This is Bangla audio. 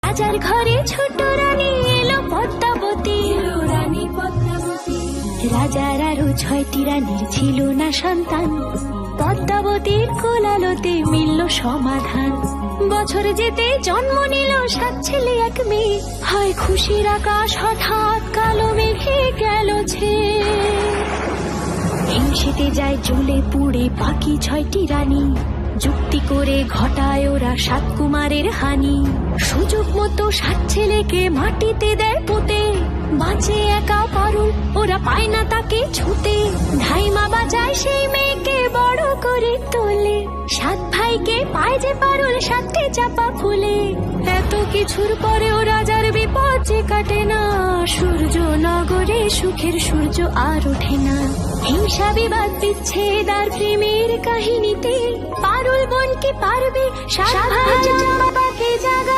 রাজার ঘরে ছোট রানী এলো পদ্মাবতী, রানী পদ্মাবতী। রাজার আরো 6টি রানীর ছিল না সন্তান, পদ্মাবতীর কোলালোতে মিলল সমাধান। বছর যেতে জন্ম নিল 7 ছেলে 1 মেয়ে, হয় খুশির আকাশ হঠাৎ কালো মেঘে গেল ছেয়ে। হিংসেতে যায় জ্বলে পুড়ে বাকি 6টি রানী, যুক্তি করে ঘটায় ওরা 7 কুমারের হানি। সুযোগ মতো 7 ছেলেকে মাটিতে দেয় পুঁতে, বাঁচে একা পারুল, ওরা পায় না তাকে ছুতে। ধাইমা বাজায় সেই মেয়েকে বড় করে তোলে, 7 ভাইকে পায় যে পারুল 7টি চাপা ফুলে। এত কিছুর পরেও রাজার বিপদ যে কাটে না, সূর্য নগরে সুখের সূর্য আর ওঠে না। হিংসা বিবাদ বিচ্ছেদ আর প্রেমের কাহিনীতে পারুল বোন কি পারবে 7 ভাই বাবাকে জাগা